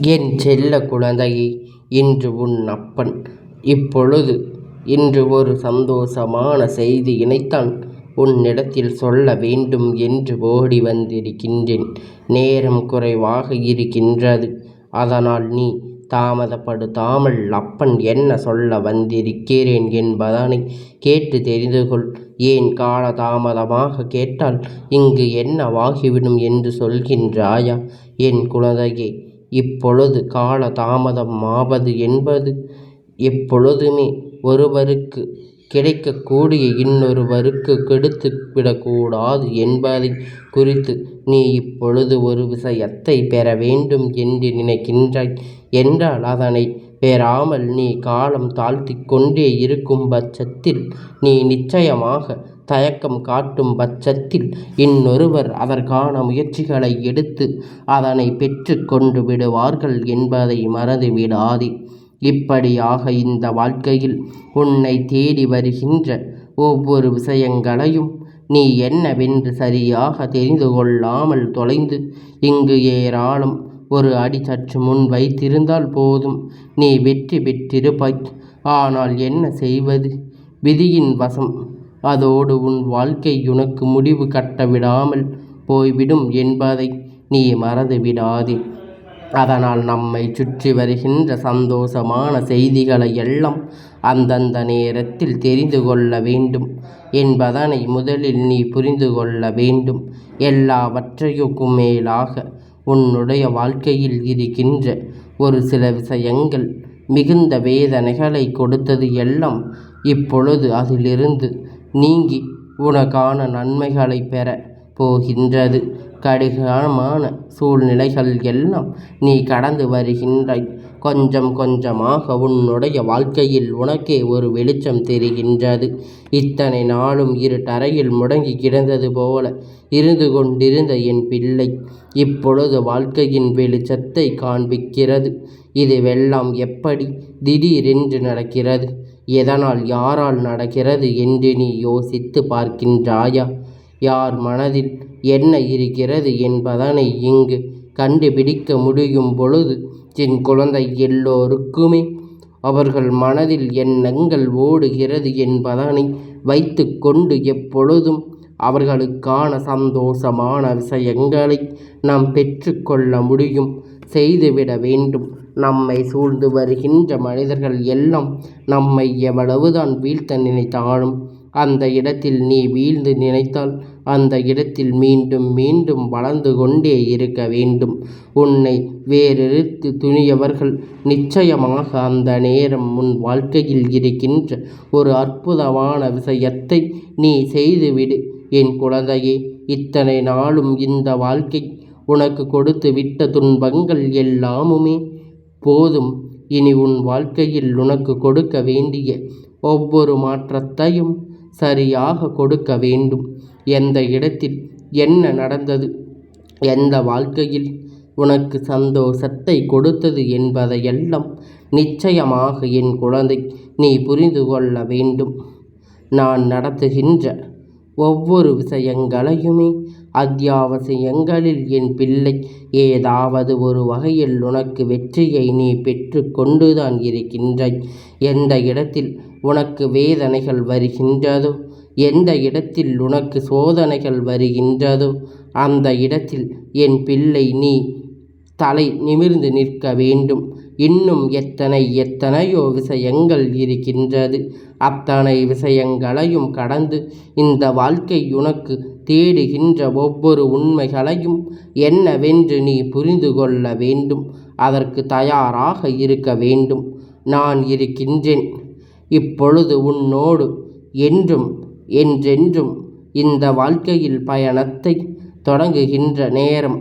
என் செல்ல குழந்தையே, இன்று உன் அப்பன் இன்று ஒரு சந்தோஷமான செய்தியினைத்தான் உன்னிடத்தில் சொல்ல வேண்டும் என்று ஓடி வந்திருக்கின்றேன். நேரம் குறைவாக இருக்கின்றது. அதனால் நீ தாமதப்படுத்தாமல் அப்பன் என்ன சொல்ல வந்திருக்கிறேன் என்பதனை கேட்டு தெரிந்து கொள். ஏன் கால தாமதமாக கேட்டால் இங்கு என்னவாகிவிடும் என்று சொல்கின்றாயா என் குழந்தையே? கால தாமதம் ஆவது என்பது எப்பொழுதுமே ஒருவருக்கு கிடைக்கக்கூடிய இன்னொருவருக்கு கெடுத்து விடக்கூடாது என்பதை குறித்து நீ இப்பொழுது ஒரு விஷயத்தை பெற வேண்டும் என்று நினைக்கின்றாய் என்றால் அதனை பெறாமல் நீ காலம் தாழ்த்தி கொண்டே இருக்கும் பட்சத்தில், நீ நிச்சயமாக தயக்கம் காட்டும் பட்சத்தில் இன்னொருவர் அதற்கான முயற்சிகளை எடுத்து அதனை பெற்று கொண்டு விடுவார்கள் என்பதை மறந்து விடாதே. இப்படியாக இந்த வாழ்க்கையில் உன்னை தேடி வருகின்ற ஒவ்வொரு விஷயங்களையும் நீ என்னவென்று சரியாக தெரிந்து கொள்ளாமல் தொலைந்து இங்கு ஏராளம் ஒரு அடி சற்று முன் வைத்திருந்தால் போதும், நீ வெற்றி பெற்றிருப்பாய். ஆனால் என்ன செய்வது? விதியின் வசம். அதோடு உன் வாழ்க்கை உனக்கு முடிவு கட்ட விடாமல் போய்விடும் என்பதை நீ மறந்து விடாதே. அதனால் நம்மை சுற்றி வருகின்ற சந்தோஷமான செய்திகளை எல்லாம் அந்தந்த நேரத்தில் தெரிந்து கொள்ள வேண்டும் என்பதனை முதலில் நீ புரிந்து கொள்ள வேண்டும். எல்லாவற்றையும் மேலாக உன்னுடைய வாழ்க்கையில் இருக்கின்ற ஒரு சில விஷயங்கள் மிகுந்த வேதனைகளை கொடுத்தது எல்லாம் இப்பொழுது அதிலிருந்து நீங்கி உனக்கான நன்மைகளை பெற போகின்றது. கடினமான சூழ்நிலைகள் எல்லாம் நீ கடந்து வருகின்றாய். கொஞ்சம் கொஞ்சமாக உன்னுடைய வாழ்க்கையில் உனக்கே ஒரு வெளிச்சம் தெரிகின்றது. இத்தனை நாளும் இருட்டறையில் முடங்கி கிடந்தது போல இருந்து கொண்டிருந்த என் பிள்ளை இப்பொழுது வாழ்க்கையின் வெளிச்சத்தை காண்பிக்கிறது. இதுவெல்லாம் எப்படி திடீரென்று நடக்கிறது? எதனால், யாரால் நடக்கிறது என்று நீ யோசித்து பார்க்கின்றாயா? யார் மனதில் என்ன இருக்கிறது என்பதனை இங்கு கண்டுபிடிக்க முடியும் பொழுது என் குழந்தை, எல்லோருக்குமே அவர்கள் மனதில் எண்ணங்கள் ஓடுகிறது என்பதனை வைத்து கொண்டு எப்பொழுதும் அவர்களுக்கான சந்தோஷமான விஷயங்களை நாம் பெற்றுக்கொள்ள முடியும், செய்துவிட வேண்டும். நம்மை சூழ்ந்து வருகின்ற மனிதர்கள் எல்லாம் நம்மை எவ்வளவுதான் வீழ்த்த நினைத்தாலும் அந்த இடத்தில் நீ வீழ்ந்து நினைத்தால் அந்த இடத்தில் மீண்டும் மீண்டும் வளர்ந்து கொண்டே இருக்க வேண்டும். உன்னை வேறெடுத்து துணியவர்கள் நிச்சயமாக அந்த நேரம் உன் வாழ்க்கையில் இருக்கின்ற ஒரு அற்புதமான விஷயத்தை நீ செய்துவிடு என் குழந்தையே. இத்தனை நாளும் இந்த வாழ்க்கை உனக்கு கொடுத்து விட்ட துன்பங்கள் எல்லாமுமே போதும். இனி உன் வாழ்க்கையில் உனக்கு கொடுக்க வேண்டிய ஒவ்வொரு மாற்றத்தையும் சரியாக கொடுக்க வேண்டும். எந்த இடத்தில் என்ன நடந்தது, எந்த வாழ்க்கையில் உனக்கு சந்தோஷத்தை கொடுத்தது என்பதையெல்லாம் நிச்சயமாக என் குழந்தை நீ புரிந்து கொள்ள வேண்டும். நான் நடத்துகின்ற ஒவ்வொரு விஷயங்களையுமே அத்தியாவசியங்களில் என் பிள்ளை ஏதாவது ஒரு வகையில் உனக்கு வெற்றியை நீ பெற்று கொண்டுதான் இருக்கின்றாய். எந்த இடத்தில் உனக்கு வேதனைகள் வருகின்றதோ, எந்த இடத்தில் உனக்கு சோதனைகள் வருகின்றதோ அந்த இடத்தில் என் பிள்ளை நீ தலை நிமிர்ந்து நிற்க வேண்டும். இன்னும் எத்தனையோ விஷயங்கள் இருக்கின்றது. அத்தனை விஷயங்களையும் கடந்து இந்த வாழ்க்கை உனக்கு தேடுகின்ற ஒவ்வொரு உண்மைகளையும் என்னவென்று நீ புரிந்து கொள்ள வேண்டும். அதற்கு தயாராக இருக்க வேண்டும். நான் இருக்கின்றேன் இப்பொழுது உன்னோடு என்றும் என்றென்றும். இந்த வாழ்க்கையில் பயணத்தை தொடங்குகின்ற நேரம்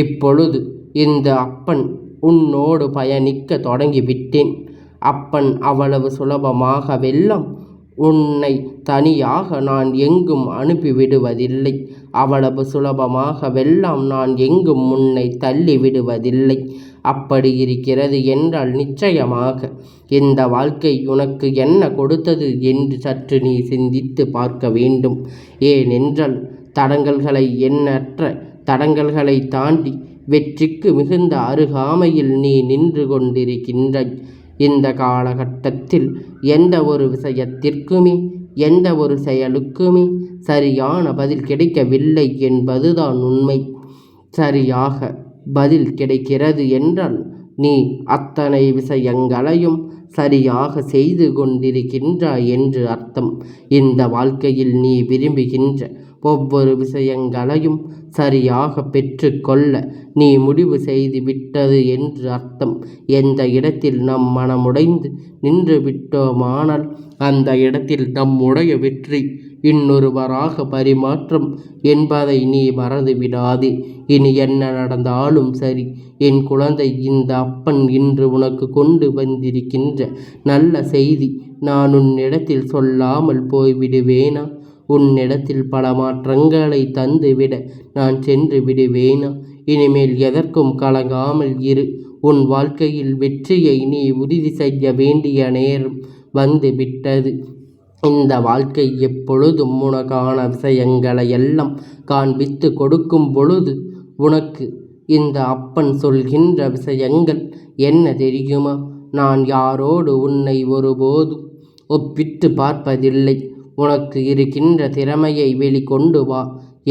இப்பொழுது. இந்த அப்பன் உன்னோடு பயணிக்க தொடங்கிவிட்டேன். அப்பன் அவ்வளவு சுலபமாகவெல்லாம் உன்னை தனியாக நான் எங்கும் அனுப்பிவிடுவதில்லை. அவ்வளவு சுலபமாகவெல்லாம் நான் எங்கும் உன்னை தள்ளிவிடுவதில்லை. அப்படி இருக்கிறது என்றால் நிச்சயமாக இந்த வாழ்க்கை உனக்கு என்ன கொடுத்தது என்று சற்று நீ சிந்தித்து பார்க்க வேண்டும். ஏனென்றால் எண்ணற்ற தடங்கல்களை தாண்டி வெற்றிக்கு மிகுந்த அருகாமையில் நீ நின்று கொண்டிருக்கின்றாய். இந்த காலகட்டத்தில் எந்த ஒரு விஷயத்திற்குமே எந்த ஒரு செயலுக்குமே சரியான பதில் கிடைக்கவில்லை என்பதுதான் உண்மை. சரியாக பதில் கிடைக்கிறது என்றால் நீ அத்தனை விஷயங்களையும் சரியாக செய்து கொண்டிருக்கின்றாய் என்று அர்த்தம். இந்த வாழ்க்கையில் நீ விரும்புகின்ற ஒவ்வொரு விஷயங்களையும் சரியாக பெற்றுக்கொள்ள நீ முடிவு செய்து விட்டது என்று அர்த்தம். எந்த இடத்தில் நம் மனமுடைந்து நின்று விட்டோமானால் அந்த இடத்தில் நம்முடைய வெற்றி இன்னொருவராக பரிமாற்றம் என்பதை நீ மறந்துவிடாதே. இனி என்ன நடந்தாலும் சரி, என் குழந்தை, இந்த அப்பன் இன்று உனக்கு கொண்டு வந்திருக்கின்ற நல்ல செய்தி நான் உன்னிடத்தில் சொல்லாமல் போய்விடுவேனா? உன்னிடத்தில் பல மாற்றங்களை தந்துவிட நான் சென்று விடுவேனா? இனிமேல் எதற்கும் கலங்காமல் இரு. உன் வாழ்க்கையில் வெற்றியை நீ உறுதி செய்ய வேண்டிய நேரம் வந்து விட்டது. இந்த வாழ்க்கை எப்பொழுதும் உனக்கான விஷயங்களை எல்லாம் காண்பித்து கொடுக்கும் பொழுது உனக்கு இந்த அப்பன் சொல்கின்ற விஷயங்கள் என்ன தெரியுமா? நான் யாரோடு உன்னை ஒருபோதும் ஒப்பிட்டு பார்ப்பதில்லை. உனக்கு இருக்கின்ற திறமையை வெளிக்கொண்டு வா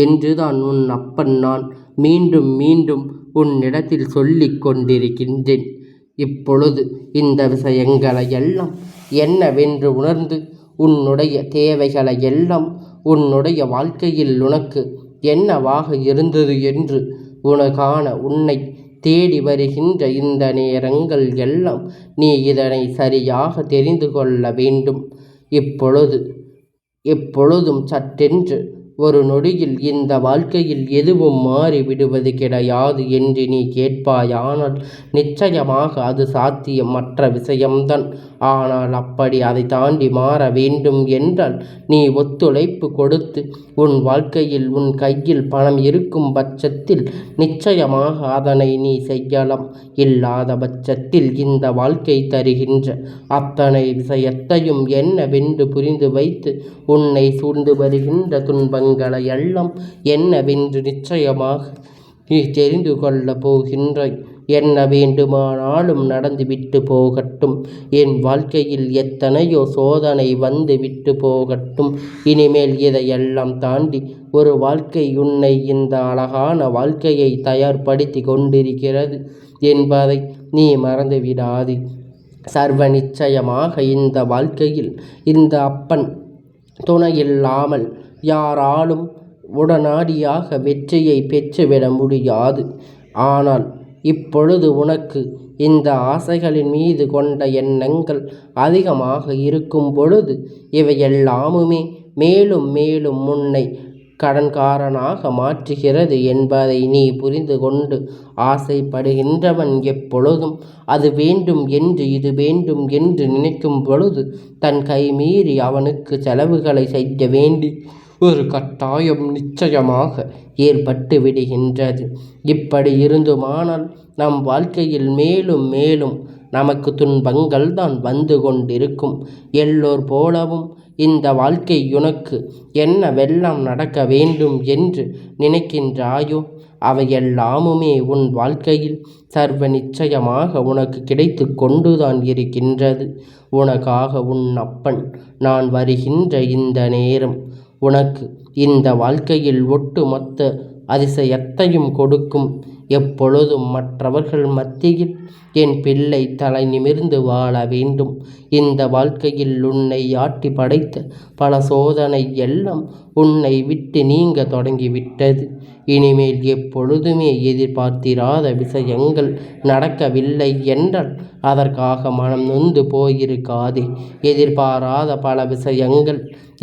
என்றுதான் உன் அப்பன் நான் மீண்டும் மீண்டும் உன்னிடத்தில் சொல்லிக் கொண்டிருக்கின்றேன். இப்பொழுது இந்த விஷயங்களை எல்லாம் என்னவென்று உணர்ந்து உன்னுடைய தேவைகளை எல்லாம் உன்னுடைய வாழ்க்கையில் உனக்கு என்னவாக இருந்தது என்று உனக்கான உன்னை தேடி வருகின்ற இந்த நேரங்கள் எல்லாம் நீ இதனை சரியாக தெரிந்து கொள்ள வேண்டும். எப்பொழுதும் சட்டென்று ஒரு நொடியில் இந்த வாழ்க்கையில் எதுவும் மாறிவிடுவது கிடையாது என்று நீ கேட்பாயானால் நிச்சயமாக அது சாத்தியமற்ற விஷயம்தான். ஆனால் அப்படி அதை தாண்டி மாற வேண்டும் என்றால் நீ ஒத்துழைப்பு கொடுத்து உன் வாழ்க்கையில் உன் கையில் பணம் இருக்கும் பட்சத்தில் நிச்சயமாக அதனை நீ செய்யலாம். இல்லாத பட்சத்தில் இந்த வாழ்க்கை தருகின்ற அத்தனை விஷயத்தையும் என்னவென்று புரிந்து வைத்து உன்னை சூழ்ந்து வருகின்ற துன்பங்களை எல்லாம் என்னவென்று நிச்சயமாக நீ தெரிந்து கொள்ளப் போகின்றாய். என்ன வேண்டுமானாலும் நடந்துவிட்டு போகட்டும். என் வாழ்க்கையில் எத்தனையோ சோதனை வந்து விட்டு போகட்டும். இனிமேல் இதையெல்லாம் தாண்டி ஒரு வாழ்க்கை உன்னை இந்த அழகான வாழ்க்கையை தயார்படுத்தி கொண்டிருக்கிறது என்பதை நீ மறந்துவிடாதே. சர்வ நிச்சயமாக இந்த வாழ்க்கையில் இந்த அப்பன் துணையில்லாமல் யாராலும் உடனடியாக வெற்றியை பெற்றுவிட முடியாது. ஆனால் இப்பொழுது உனக்கு இந்த ஆசைகளின் மீது கொண்ட எண்ணங்கள் அதிகமாக இருக்கும் பொழுது இவையெல்லாமுமே மேலும் மேலும் உன்னை கடன்காரனாக மாற்றுகிறது என்பதை நீ புரிந்து கொண்டு ஆசைப்படுகின்றவன் எப்பொழுதும் அது வேண்டும் என்று இது வேண்டும் என்று நினைக்கும் பொழுது தன் கைமீறி அவனுக்கு செலவுகளை செய்ய வேண்டி ஒரு கட்டாயம் நிச்சயமாக ஏற்பட்டு விடுகின்றது. இப்படி இருந்துமானால் நம் வாழ்க்கையில் மேலும் மேலும் நமக்கு துன்பங்கள் தான் வந்து கொண்டிருக்கும். எல்லோர் போலவும் இந்த வாழ்க்கை உனக்கு என்னவெல்லாம் நடக்க வேண்டும் என்று நினைக்கின்றாயோ அவையெல்லாமுமே உன் வாழ்க்கையில் சர்வ நிச்சயமாக உனக்கு கிடைத்து கொண்டுதான் இருக்கின்றது. உனக்காக உன் அப்பன் நான் வருகின்ற இந்த நேரம் உனக்கு இந்த வாழ்க்கையில் ஒட்டுமொத்த அதிசயத்தையும் கொடுக்கும். எப்பொழுதும் மற்றவர்கள் மத்தியில் என் பிள்ளை தலை நிமிர்ந்து வாழ வேண்டும். இந்த வாழ்க்கையில் உன்னை ஆட்டி படைத்த பல சோதனை எல்லாம் உன்னை விட்டு நீங்க தொடங்கிவிட்டது. இனிமேல் எப்பொழுதுமே எதிர்பார்த்திராத விஷயங்கள் நடக்கவில்லை என்றால் அதற்காக மனம் நொந்து போயிருக்காதே. எதிர்பாராத பல விஷயங்கள்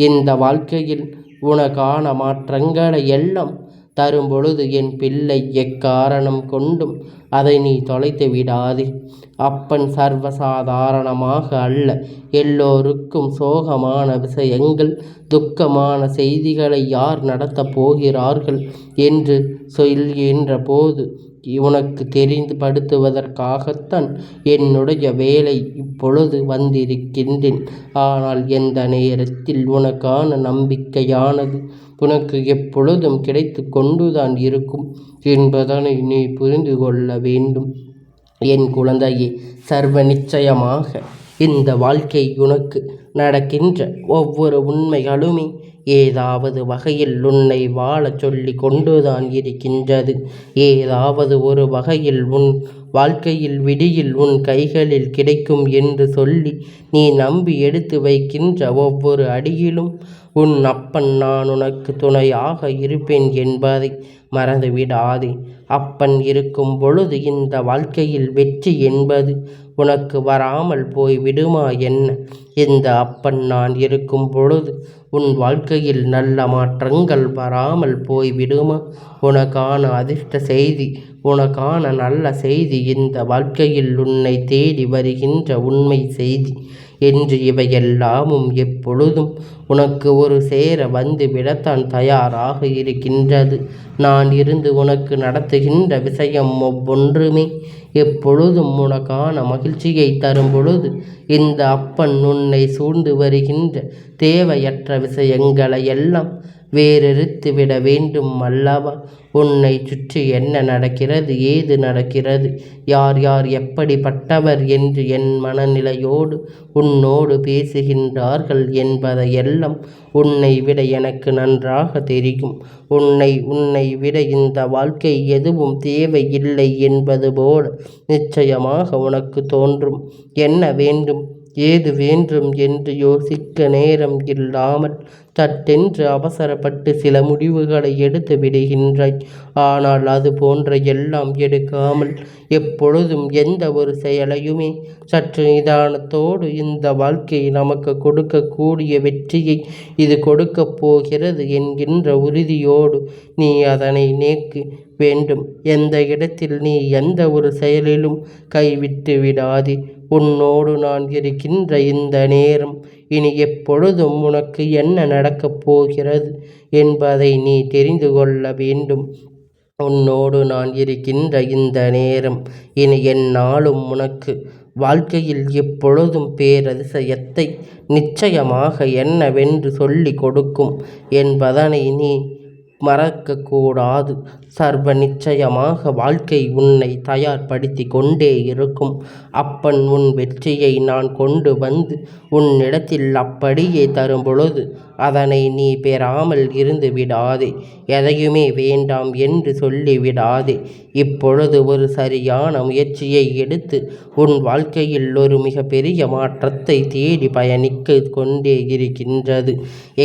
இந்த வாழ்க்கையில் உனக்கான மாற்றங்களை எல்லாம் தரும்பொழுது என் பிள்ளை எக்காரணம் கொண்டும் அதை நீ தொலைத்து விடாதே. அப்பன் சர்வசாதாரணமாக அல்ல. எல்லோருக்கும் சோகமான விஷயங்கள் துக்கமான செய்திகளை யார் நடத்தப் போகிறார்கள் என்று சொல்கின்ற போது உனக்கு தெரிந்துபடுத்துவதற்காகத்தான் என்னுடைய வேலை இப்பொழுது வந்திருக்கின்றேன். ஆனால் எந்த நேரத்தில் உனக்கான நம்பிக்கையானது உனக்கு எப்பொழுதும் கிடைத்து கொண்டுதான் இருக்கும் என்பதனை நீ புரிந்து கொள்ள வேண்டும். என் குழந்தையே, சர்வ நிச்சயமாக இந்த வாழ்க்கை உனக்கு நடக்கின்ற ஒவ்வொரு உண்மைகளுமே ஏதாவது வகையில் உன்னை வாழச் சொல்லி கொண்டுதான் இருக்கின்றது. ஏதாவது ஒரு வகையில் உன் வாழ்க்கையில் விடியில் உன் கைகளில் கிடைக்கும் என்று சொல்லி நீ நம்பி எடுத்து வைக்கின்ற ஒவ்வொரு அடியிலும் உன் அப்பன் நான் உனக்கு துணையாக இருப்பேன் என்பதை மறந்துவிடாதே. அப்பன் இருக்கும் பொழுது இந்த வாழ்க்கையில் வெற்றி என்பது உனக்கு வராமல் போய் விடுமா என்ன? இந்த அப்பன் நான் இருக்கும் பொழுது உன் வாழ்க்கையில் நல்ல மாற்றங்கள் வராமல் போய் விடுமா? உனக்கான அதிர்ஷ்ட செய்தி, உனக்கான நல்ல செய்தி, இந்த வாழ்க்கையில் உன்னை தேடி வருகின்ற உண்மை செய்தி என்று இவையெல்லாமும் எப்பொழுதும் உனக்கு ஒரு சேர வந்து விடத்தான் தயாராக இருக்கின்றது. நான் இருந்து உனக்கு நடத்துகின்ற விஷயம் ஒவ்வொன்றுமே எப்பொழுதும் உனக்கான மகிழ்ச்சியை தரும் பொழுது இந்த அப்பன் உன்னை சூழ்ந்து வருகின்ற தேவையற்ற விஷயங்களை எல்லாம் வேறெடுத்து விட வேண்டும் அல்லவா? உன்னை சுற்றி என்ன நடக்கிறது, ஏது நடக்கிறது, யார் யார் எப்படிப்பட்டவர் என்று என் மனநிலையோடு உன்னோடு பேசுகின்றார்கள் என்பதையெல்லாம் உன்னை விட எனக்கு நன்றாக தெரியும். உன்னை விட இந்த வாழ்க்கை எதுவும் தேவையில்லை என்பது போல நிச்சயமாக உனக்கு தோன்றும். என்ன வேண்டும், ஏது வேண்டும் என்று யோசிக்க நேரம் இல்லாமல் சட்டென்று அவசரப்பட்டு சில முடிவுகளை எடுத்து விடுகின்றாய். ஆனால் அது போன்ற எல்லாம் எடுக்காமல் எப்பொழுதும் எந்த ஒரு செயலையுமே சற்று நிதானத்தோடு இந்த வாழ்க்கை நமக்கு கொடுக்கக்கூடிய வெற்றியை இது கொடுக்கப் போகிறது என்கின்ற உறுதியோடு நீ அதனை நேக்கு வேண்டும். எந்த இடத்தில் நீ எந்த ஒரு செயலிலும் கைவிட்டு விடாதே. உன்னோடு நான் இருக்கின்ற இந்த நேரம் இனி எப்பொழுதும் உனக்கு என்ன நடக்கப் போகிறது என்பதை நீ தெரிந்து கொள்ள வேண்டும். உன்னோடு நான் இருக்கின்ற இந்த நேரம் இனி எந்நாளும் உனக்கு வாழ்க்கையில் எப்பொழுதும் பேரதிசயத்தை நிச்சயமாக என்னவென்று சொல்லி கொடுக்கும் என்பதனை நீ மறக்கக்கூடாது. சர்வ நிச்சயமாக வாழ்க்கை உன்னை தயார்படுத்தி கொண்டே இருக்கும். அப்பன் உன் வெற்றியை நான் கொண்டு வந்து உன்னிடத்தில் அப்படியே தரும் பொழுது அதனை நீ பெறாமல் இருந்து விடாதே. எதையுமே வேண்டாம் என்று சொல்லிவிடாதே. இப்பொழுது ஒரு சரியான முயற்சியை எடுத்து உன் வாழ்க்கையில் ஒரு மிகப்பெரிய மாற்றத்தை தேடி பயணிக்க கொண்டே இருக்கின்றது.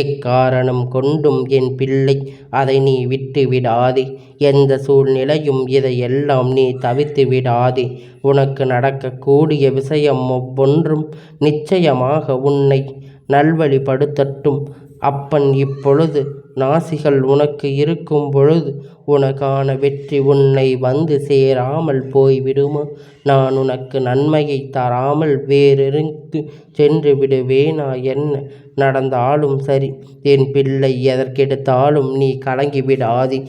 எக்காரணம் கொண்டும் என் பிள்ளை அதை நீ விட்டு விடாதே. எந்த சூழ்நிலையும் இதையெல்லாம் நீ தவிர்த்து விடாதே. உனக்கு நடக்கக்கூடிய விஷயம் ஒவ்வொன்றும் நிச்சயமாக உன்னை நல்வழிப்படுத்தட்டும். அப்பன் இப்பொழுது நாசிகள் உனக்கு இருக்கும் பொழுது உனக்கான வெற்றி உன்னை வந்து சேராமல் போய்விடுமா? நான் உனக்கு நன்மையை தராமல் வேறெங்கு சென்று விடுவேனா? என்ன நடந்தாலும் சரி என் பிள்ளை, எதற்கெடுத்தாலும் நீ கலங்கிவிடாதே.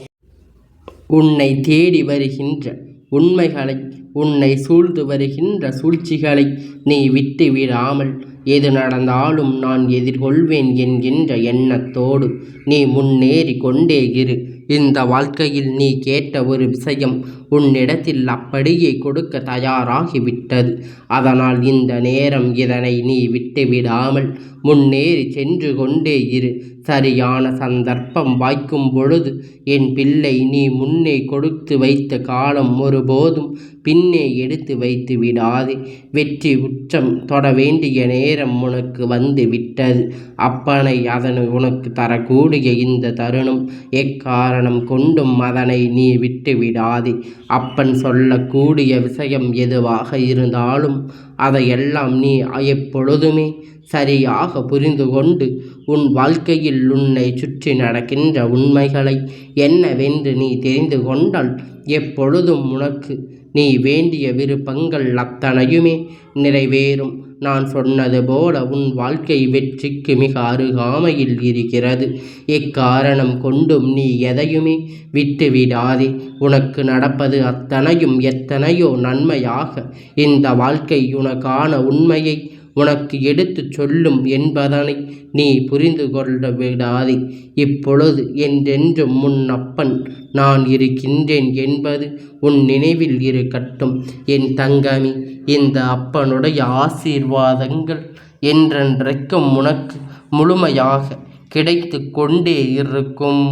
உன்னை தேடி வருகின்ற உண்மைகளை, உன்னை சூழ்ந்து வருகின்ற சூழ்ச்சிகளை நீ விட்டு விடாமல் எது நடந்தாலும் நான் எதிர்கொள்வேன் என்கின்ற எண்ணத்தோடு நீ முன்னேறி கொண்டே இரு. இந்த வாழ்க்கையில் நீ கேட்ட ஒரு விஷயம் உன்னிடத்தில் அப்படியே கொடுக்க தயாராகிவிட்டது. அதனால் இந்த நேரம் இதனை நீ விட்டுவிடாமல் முன்னேறி சென்று கொண்டே இரு. சரியான சந்தர்ப்பம் வாய்க்கும் பொழுது என் பிள்ளை, நீ முன்னே கொடுத்து வைத்த காலம் ஒருபோதும் பின்னே எடுத்து வைத்து விடாதே. வெற்றி உச்சம் தொட வேண்டிய நேரம் உனக்கு வந்து விட்டது. அப்பனை அதனை உனக்கு தரக்கூடிய இந்த தருணம் எக்காரணம் கொண்டும் அதனை நீ விட்டு விடாதே. அப்பன் சொல்லக்கூடிய விஷயம் எதுவாக இருந்தாலும் அதையெல்லாம் நீ எப்பொழுதுமே சரியாக புரிந்து கொண்டு உன் வாழ்க்கையில் உன்னை சுற்றி நடக்கின்ற உண்மைகளை என்னவென்று நீ தெரிந்து கொண்டால் எப்பொழுதும் உனக்கு நீ வேண்டிய விருப்பங்கள் அத்தனையுமே நிறைவேறும். நான் சொன்னது போல உன் வாழ்க்கை வெற்றிக்கு மிக அருகாமையில் இருக்கிறது. எக்காரணம் கொண்டும் நீ எதையுமே விட்டுவிடாதே. உனக்கு நடப்பது அத்தனையும் எத்தனையோ நன்மையாக இந்த வாழ்க்கை உனக்கான உண்மையை உனக்கு எடுத்துச் சொல்லும் என்பதனை நீ புரிந்து கொள்ள விடாதே. இப்பொழுது என்றென்றும் உன் அப்பன் நான் இருக்கின்றேன் என்பது உன் நினைவில் இருக்கட்டும் என் தங்கமே. இந்த அப்பனுடைய ஆசீர்வாதங்கள் என்றென்றைக்கும் உனக்கு முழுமையாக கிடைத்து கொண்டே இருக்கும்.